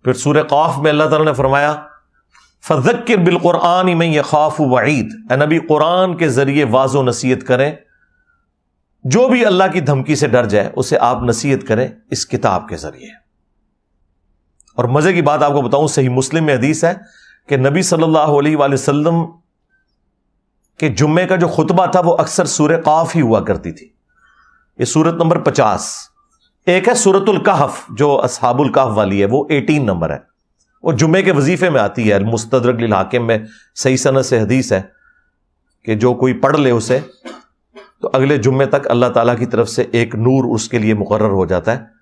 پھر سورہ قاف میں اللہ تعالیٰ نے فرمایا فذکر بالقرآن من یخاف وعید، اے نبی قرآن کے ذریعے واضح و نصیحت کریں، جو بھی اللہ کی دھمکی سے ڈر جائے اسے آپ نصیحت کریں اس کتاب کے ذریعے۔ اور مزے کی بات آپ کو بتاؤں، صحیح مسلم میں حدیث ہے کہ نبی صلی اللہ علیہ وآلہ وسلم کہ جمعے کا جو خطبہ تھا وہ اکثر سورہ قاف ہی ہوا کرتی تھی۔ یہ سورت نمبر 50۔ ایک ہے سورت الکہف جو اصحاب الکہف والی ہے، وہ 18 نمبر ہے، وہ جمعے کے وظیفے میں آتی ہے، المستدرک للحاکم میں صحیح سند سے حدیث ہے کہ جو کوئی پڑھ لے اسے تو اگلے جمعے تک اللہ تعالیٰ کی طرف سے ایک نور اس کے لیے مقرر ہو جاتا ہے۔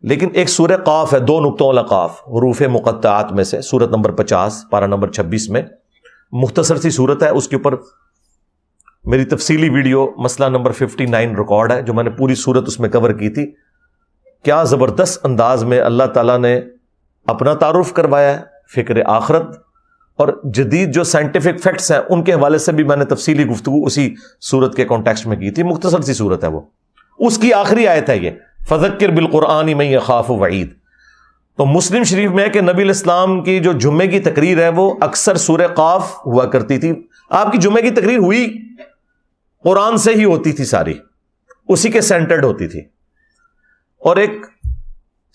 لیکن ایک سورہ قاف ہے، 2 نقطوں والا قاف، حروف مقطعات میں سے، سورت نمبر 50 پارہ نمبر 26 میں، مختصر سی سورت ہے، اس کے اوپر میری تفصیلی ویڈیو مسئلہ نمبر 59 ریکارڈ ہے جو میں نے پوری سورت اس میں کور کی تھی۔ کیا زبردست انداز میں اللہ تعالیٰ نے اپنا تعارف کروایا ہے، فکر آخرت اور جدید جو سائنٹیفک فیکٹس ہیں ان کے حوالے سے بھی میں نے تفصیلی گفتگو اسی سورت کے کانٹیکسٹ میں کی تھی۔ مختصر سی سورت ہے وہ، اس کی آخری آیت ہے یہ فذکر بالقرآن من یخاف وعید۔ تو مسلم شریف میں ہے کہ نبی علیہ السلام کی جو جمعے کی تقریر ہے وہ اکثر سورہ قاف ہوا کرتی تھی۔ آپ کی جمعے کی تقریر ہوئی قرآن سے ہی ہوتی تھی، ساری اسی کے سینٹرڈ ہوتی تھی۔ اور ایک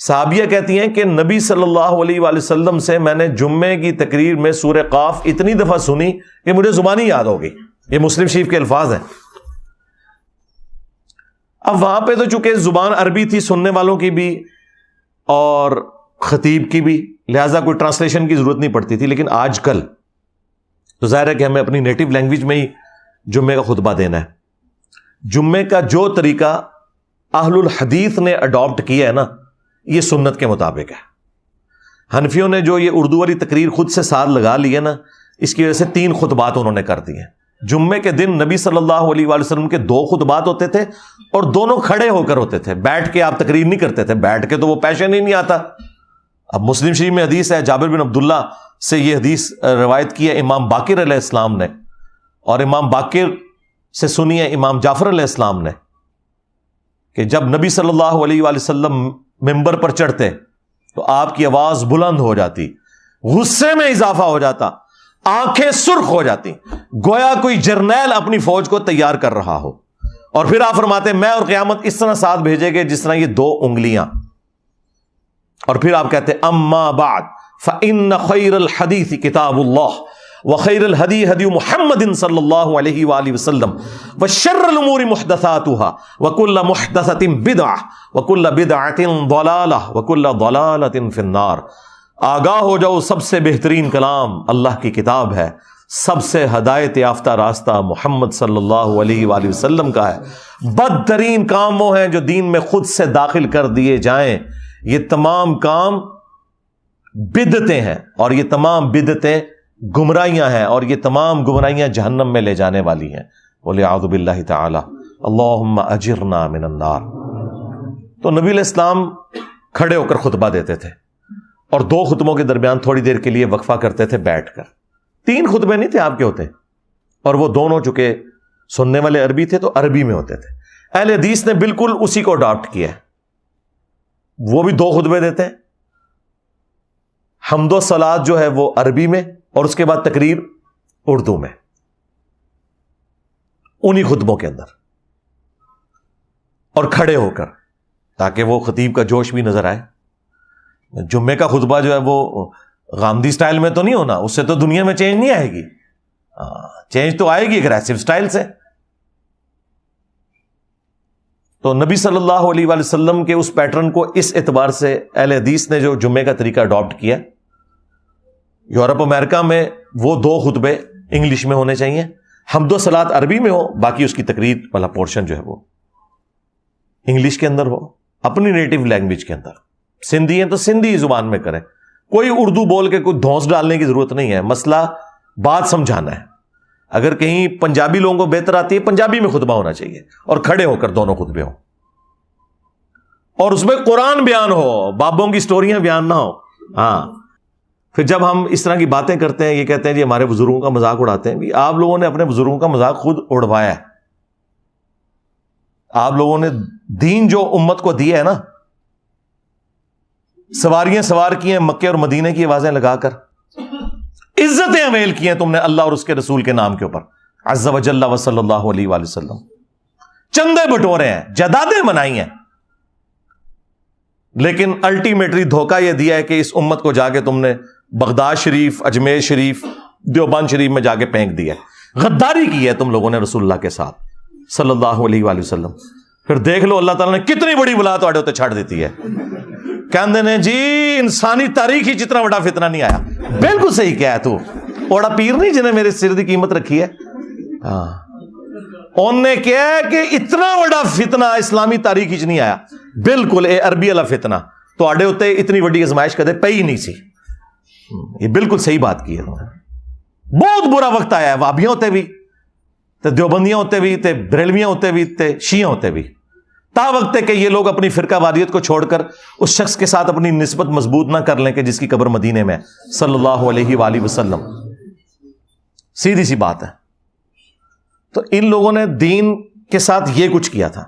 صحابیہ کہتی ہیں کہ نبی صلی اللہ علیہ وآلہ وسلم سے میں نے جمعے کی تقریر میں سورہ قاف اتنی دفعہ سنی کہ مجھے زبانی یاد ہو گئی۔ یہ مسلم شریف کے الفاظ ہیں۔ اب وہاں پہ تو چونکہ زبان عربی تھی سننے والوں کی بھی اور خطیب کی بھی، لہٰذا کوئی ٹرانسلیشن کی ضرورت نہیں پڑتی تھی، لیکن آج کل تو ظاہر ہے کہ ہمیں اپنی نیٹو لینگویج میں ہی جمعے کا خطبہ دینا ہے۔ جمعے کا جو طریقہ اہل الحدیث نے اڈاپٹ کیا ہے نا، یہ سنت کے مطابق ہے۔ حنفیوں نے جو یہ اردو والی تقریر خود سے ساتھ لگا لی ہے نا، اس کی وجہ سے 3 خطبات انہوں نے کر دیے۔ جمعے کے دن نبی صلی اللہ علیہ وآلہ وسلم کے 2 خطبات ہوتے تھے اور دونوں کھڑے ہو کر ہوتے تھے، بیٹھ کے آپ تقریر نہیں کرتے تھے، بیٹھ کے تو وہ پیشن ہی نہیں آتا۔ اب مسلم شریف میں حدیث ہے، جابر بن عبداللہ سے یہ حدیث روایت کی ہے امام باقر علیہ السلام نے، اور امام باقر سے سنی ہے امام جعفر علیہ السلام نے، کہ جب نبی صلی اللہ علیہ وآلہ وسلم ممبر پر چڑھتے تو آپ کی آواز بلند ہو جاتی، غصے میں اضافہ ہو جاتا، آنکھیں سرخ ہو جاتی، گویا کوئی جرنیل اپنی فوج کو تیار کر رہا ہو، اور پھر آپ فرماتے میں اور قیامت اس طرح ساتھ بھیجے گے جس طرح یہ 2 انگلیاں، اور پھر آپ کہتے اما بعد فإن خیر الحدیث کتاب اللہ وخیر الہدی ہدی محمد صلی اللہ علیہ وآلہ وسلم وشر الامور محدثاتها وکل محدثۃ بدعہ وکل بدعۃ ضلالہ وکل ضلالۃ فی النار۔ آگاہ ہو جاؤ، سب سے بہترین کلام اللہ کی کتاب ہے، سب سے ہدایت یافتہ راستہ محمد صلی اللہ علیہ وآلہ وسلم کا ہے، بدترین کام وہ ہیں جو دین میں خود سے داخل کر دیے جائیں، یہ تمام کام بدعتیں ہیں اور یہ تمام بدعتیں گمراہیاں ہیں اور یہ تمام گمراہیاں جہنم میں لے جانے والی ہیں، وَلِعَوْذُ بِاللَّهِ تَعَالَى اللَّهُمَّ أَجِرْنَا مِنَ النَّارِ۔ تو نبی علیہ السلام کھڑے ہو کر خطبہ دیتے تھے اور 2 خطبوں کے درمیان تھوڑی دیر کے لیے وقفہ کرتے تھے بیٹھ کر۔ 3 خطبے نہیں تھے آپ کے ہوتے، اور وہ دونوں چونکہ سننے والے عربی تھے تو عربی میں ہوتے تھے۔ اہل حدیث نے بالکل اسی کو اڈاپٹ کیا ہے، وہ بھی 2 خطبے دیتے ہیں، حمد و صلات جو ہے وہ عربی میں اور اس کے بعد تقریر اردو میں، انہی خطبوں کے اندر، اور کھڑے ہو کر، تاکہ وہ خطیب کا جوش بھی نظر آئے۔ جمعے کا خطبہ جو ہے وہ غامدی سٹائل میں تو نہیں ہونا، اس سے تو دنیا میں چینج نہیں آئے گی، چینج تو آئے گی اگریسو سٹائل سے۔ تو نبی صلی اللہ علیہ وآلہ وسلم کے اس پیٹرن کو اس اعتبار سے اہل حدیث نے جو جمعے کا طریقہ اڈاپٹ کیا، یورپ امریکہ میں وہ 2 خطبے انگلش میں ہونے چاہیے، حمد و صلات عربی میں ہو، باقی اس کی تقریر والا پورشن جو ہے وہ انگلش کے اندر ہو، اپنی نیٹو لینگویج کے اندر۔ سندھی ہیں تو سندھی زبان میں کریں، کوئی اردو بول کے کوئی دھونس ڈالنے کی ضرورت نہیں ہے، مسئلہ بات سمجھانا ہے۔ اگر کہیں پنجابی لوگوں کو بہتر آتی ہے، پنجابی میں خطبہ ہونا چاہیے اور کھڑے ہو کر 2 خطبے ہوں، اور اس میں قرآن بیان ہو، بابوں کی سٹوریاں بیان نہ ہو۔ ہاں، پھر جب ہم اس طرح کی باتیں کرتے ہیں، یہ کہتے ہیں جی ہمارے بزرگوں کا مذاق اڑاتے ہیں، بھی آپ لوگوں نے اپنے بزرگوں کا مذاق خود اڑوایا ہے۔ آپ لوگوں نے دین جو امت کو دیا ہے نا، سواریاں سوار کی ہیں مکے اور مدینے کی آوازیں لگا کر, عزتیں اویل کی ہیں تم نے اللہ اور اس کے رسول کے نام کے اوپر, عز و جل و صلی اللہ علیہ وآلہ وسلم, چندے بٹورے ہیں, جدادیں منائی ہیں, لیکن الٹیمیٹلی دھوکہ یہ دیا ہے کہ اس امت کو جا کے تم نے بغداد شریف, اجمیر شریف, دیوبند شریف میں جا کے پھینک دیا ہے. غداری کی ہے تم لوگوں نے رسول اللہ کے ساتھ صلی اللہ علیہ وآلہ وسلم. پھر دیکھ لو اللہ تعالیٰ نے کتنی بڑی بلا تواڈے اوتے چھڑ دیتی ہے. کہندے نے جی انسانی تاریخ ہی جتنا بڑا فتنہ نہیں آیا. بالکل صحیح کیا ہے تو, اوڑا پیر نہیں جنہیں میرے سر دی قیمت رکھی ہے, ہاں انہوں نے کیا ہے کہ اتنا بڑا فتنہ اسلامی تاریخ ہی نہیں آیا. بالکل اے عربی والا فتنہ تواڈے اوتے اتنی بڑی آزمائش کدے پئی ہی نہیں سی. یہ بالکل صحیح بات کی ہے. بہت برا وقت آیا ہے, وہابیاں ہوتے بھی تے دیوبندیاں ہوتے بھی تے بریلویاں ہوتے بھی تے شیعہ ہوتے بھی, تا وقت ہے کہ یہ لوگ اپنی فرقہ واریت کو چھوڑ کر اس شخص کے ساتھ اپنی نسبت مضبوط نہ کر لیں کہ جس کی قبر مدینے میں صلی اللہ علیہ وآلہ وسلم. سیدھی سی بات ہے. تو ان لوگوں نے دین کے ساتھ یہ کچھ کیا تھا,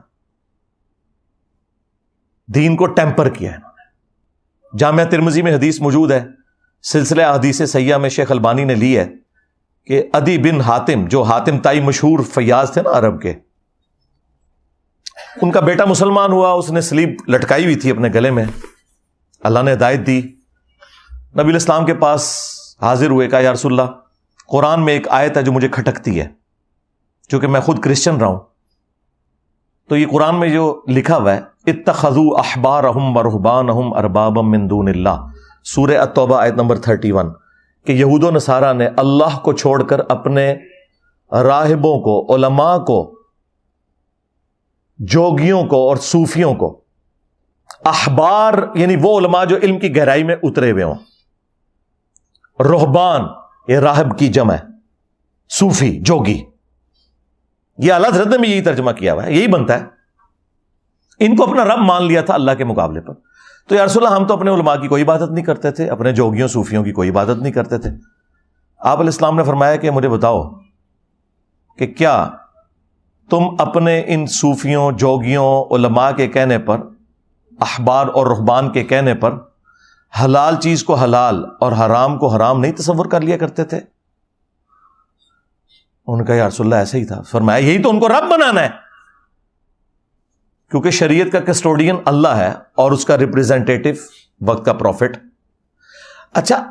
دین کو ٹیمپر کیا ہے انہوں نے. جامعہ ترمذی میں حدیث موجود ہے, سلسلہ احادیث صحیحہ میں شیخ البانی نے لی ہے کہ عدی بن حاتم, جو حاتم تائی مشہور فیاض تھے نا عرب کے, ان کا بیٹا مسلمان ہوا, اس نے سلیب لٹکائی ہوئی تھی اپنے گلے میں. اللہ نے ہدایت دی, نبی الاسلام کے پاس حاضر ہوئے, کہا یا رسول اللہ قرآن میں ایک آیت ہے جو مجھے کھٹکتی ہے, چونکہ میں خود کرسچن رہا ہوں. تو یہ قرآن میں جو لکھا ہوا ہے اتخذوا احبارہم ورہبانہم اربابا من دون اللہ, سورہ التوبہ آیت نمبر 31, کہ یہود و نصارہ نے اللہ کو چھوڑ کر اپنے راہبوں کو, علماء کو, جوگیوں کو اور صوفیوں کو, احبار یعنی وہ علماء جو علم کی گہرائی میں اترے ہوئے ہوں, رہبان یہ راہب کی جمع ہے, صوفی جوگی, یہ اعلیٰ حضرت نے بھی یہی ترجمہ کیا ہوا ہے, یہی بنتا ہے. ان کو اپنا رب مان لیا تھا اللہ کے مقابلے پر. تو یا رسول اللہ ہم تو اپنے علماء کی کوئی عبادت نہیں کرتے تھے, اپنے جوگیوں صوفیوں کی کوئی عبادت نہیں کرتے تھے. آپ علیہ السلام نے فرمایا کہ مجھے بتاؤ کہ کیا تم اپنے ان صوفیوں, جوگیوں, علماء کے کہنے پر, احبار اور رہبان کے کہنے پر حلال چیز کو حلال اور حرام کو حرام نہیں تصور کر لیا کرتے تھے؟ ان کا یا رسول اللہ ایسا ہی تھا. فرمایا یہی تو ان کو رب بنانا ہے, کیونکہ شریعت کا کسٹوڈین اللہ ہے اور اس کا ریپریزنٹیٹو وقت کا پروفٹ. اچھا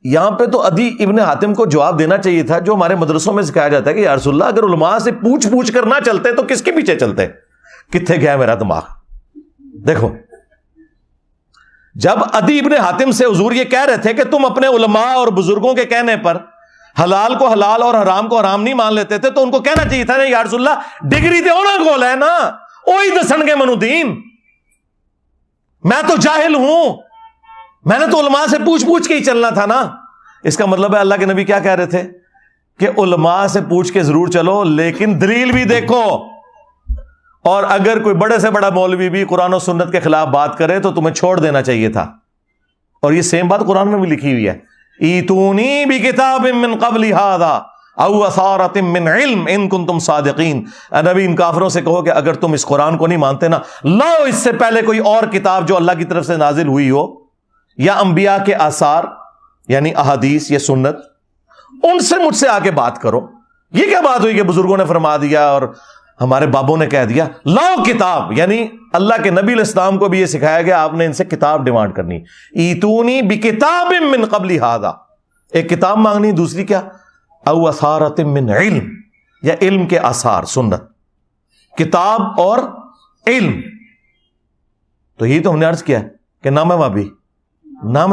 یہاں پہ تو عدی ابن حاتم کو جواب دینا چاہیے تھا, جو ہمارے مدرسوں میں سکھایا جاتا ہے کہ یا رسول اللہ اگر علماء سے پوچھ کر نہ چلتے تو کس کے پیچھے چلتے. کتنے گیا میرا دماغ. دیکھو جب عدی ابن حاتم سے حضور یہ کہہ رہے تھے کہ تم اپنے علماء اور بزرگوں کے کہنے پر حلال کو حلال اور حرام کو حرام نہیں مان لیتے تھے, تو ان کو کہنا چاہیے تھا یا رسول اللہ ڈگری تے ہونا کول ہے نا, وہی دسن گے منو دین, میں تو جاہل ہوں, میں نے تو علماء سے پوچھ کے ہی چلنا تھا نا. اس کا مطلب ہے اللہ کے نبی کیا کہہ رہے تھے کہ علماء سے پوچھ کے ضرور چلو لیکن دلیل بھی دیکھو, اور اگر کوئی بڑے سے بڑا مولوی بھی قرآن و سنت کے خلاف بات کرے تو تمہیں چھوڑ دینا چاہیے تھا. اور یہ سیم بات قرآن میں بھی لکھی ہوئی ہے, ایتونی بکتاب من قبل ھذا او اثارۃ من علم ان کنتم صادقین. نبی ان کافروں سے کہو کہ اگر تم اس قرآن کو نہیں مانتے نا, لاؤ اس سے پہلے کوئی اور کتاب جو اللہ کی طرف سے نازل ہوئی ہو, یا انبیاء کے آثار یعنی احادیث یا سنت, ان سے مجھ سے آ کے بات کرو. یہ کیا بات ہوئی کہ بزرگوں نے فرما دیا اور ہمارے بابوں نے کہہ دیا؟ لاؤ کتاب, یعنی اللہ کے نبی علیہ السلام کو بھی یہ سکھایا گیا آپ نے ان سے کتاب ڈیمانڈ کرنی. ایتونی بکتاب من قبل ھذا, ایک کتاب مانگنی, دوسری کیا او اثارۃ من علم, یا علم کے آثار, سنت, کتاب اور علم. تو یہی تو ہم نے عرض کیا ہے کہ نام ہے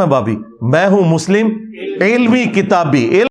بابی, میں ہوں مسلم علمی کتابی.